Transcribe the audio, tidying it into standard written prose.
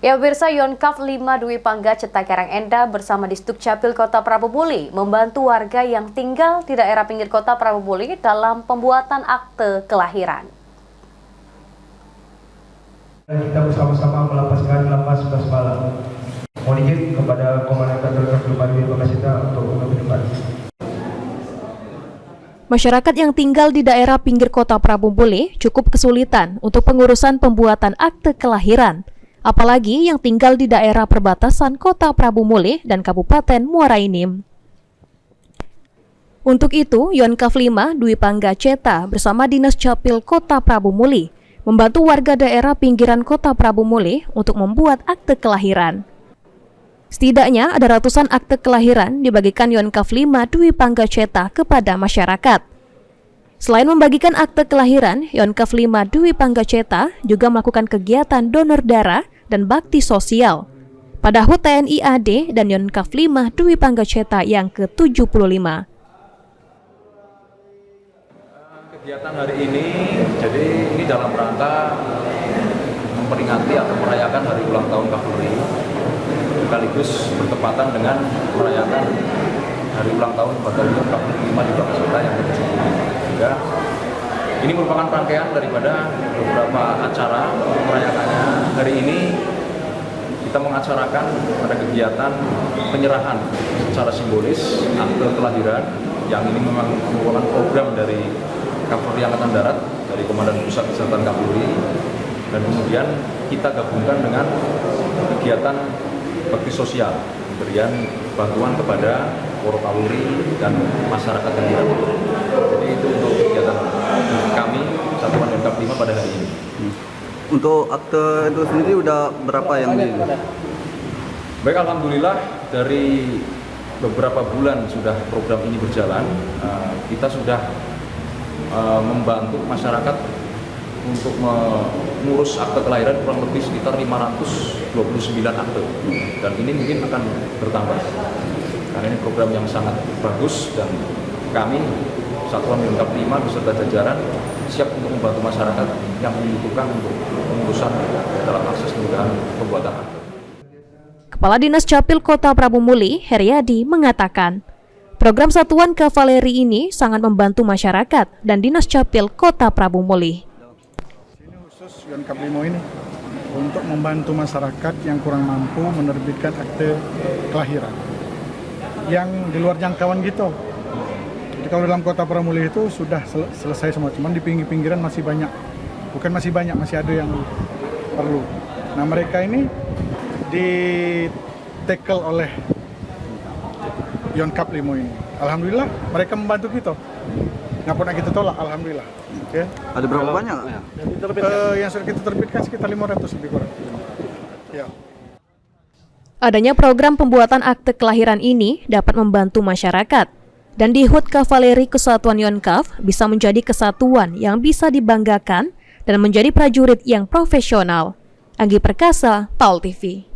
Ya pemirsa, Yonkaf 5 Dwi Pangga Ceta Karangenda bersama Disduk Capil Kota Prabobuli membantu warga yang tinggal di daerah pinggir Kota Prabobuli dalam pembuatan akte kelahiran. Kita bersama-sama melapaskan lapas 11 malam. Mohon izin kepada Komandan Yonkaf 5 Dwi Pangga Ceta untuk mengambil depan. Masyarakat yang tinggal di daerah pinggir Kota Prabobuli cukup kesulitan untuk pengurusan pembuatan akte kelahiran. Apalagi yang tinggal di daerah perbatasan Kota Prabobuli dan Kabupaten Muara Enim. Untuk itu, Yonkaf 5 Dwi Pangga Ceta bersama Dinas Capil Kota Prabobuli membantu warga daerah pinggiran Kota Prabobuli untuk membuat akte kelahiran. Setidaknya ada ratusan akte kelahiran dibagikan Yonkaf 5 Dwi Pangga Ceta kepada masyarakat. Selain membagikan akte kelahiran, Yonkaf 5 Dwi Pangga Ceta juga melakukan kegiatan donor darah dan bakti sosial pada HUT TNI AD dan Yonkaf 5 Dwi Pangga Ceta yang ke-75. Kegiatan hari ini, jadi ini dalam rangka memperingati atau merayakan hari ulang tahun Kapolri, sekaligus bertepatan dengan merayakan hari ulang tahun Batalion Kapolri 5 di Pangga Ceta yang ke-75. Ini merupakan rangkaian daripada beberapa acara merayakannya. Hari ini kita mengacarakan pada kegiatan penyerahan secara simbolis akte kelahiran yang ini memang merupakan program dari Kapolri Angkatan Darat, dari Komandan Pusat Kesehatan Kapolri, dan kemudian kita gabungkan dengan kegiatan bakti sosial, pemberian bantuan kepada para Kapolri dan masyarakat yang dirawat. Jadi itu untuk kegiatan kami Satuan Yonkaf 5 pada hari ini. Untuk akte itu sendiri udah berapa yang di? Baik, alhamdulillah dari beberapa bulan sudah program ini berjalan, kita sudah membantu masyarakat untuk mengurus akte kelahiran kurang lebih sekitar 529 akte, dan ini mungkin akan bertambah karena ini program yang sangat bagus dan kami Satuan Yonkaf 5 beserta jajaran siap untuk membantu masyarakat yang membutuhkan untuk pengurusan dalam akses kemudahan pembuatan akte. Kepala Dinas Capil Kota Prabobuli, Heriadi, mengatakan, program Satuan Kavaleri ini sangat membantu masyarakat dan Dinas Capil Kota Prabobuli. Ini khusus Yonkaf 5 ini untuk membantu masyarakat yang kurang mampu menerbitkan akte kelahiran yang di luar jangkauan gitu. Jadi kalau dalam Kota Prabobuli itu sudah selesai semua, cuman di pinggir-pinggiran masih banyak. Bukan masih banyak, masih ada yang perlu. Nah, mereka ini di-tackle oleh Yonkaf 5 ini. Alhamdulillah mereka membantu kita. Nggak pernah kita tolak, alhamdulillah. Okay. Ada berapa banyak? Yang sudah kita terbitkan sekitar 500 lebih kurang. Ya. Adanya program pembuatan akte kelahiran ini dapat membantu masyarakat. Dan di HUT Kavaleri Kesatuan Yonkaf bisa menjadi kesatuan yang bisa dibanggakan dan menjadi prajurit yang profesional. Anggi Perkasa, PAL TV.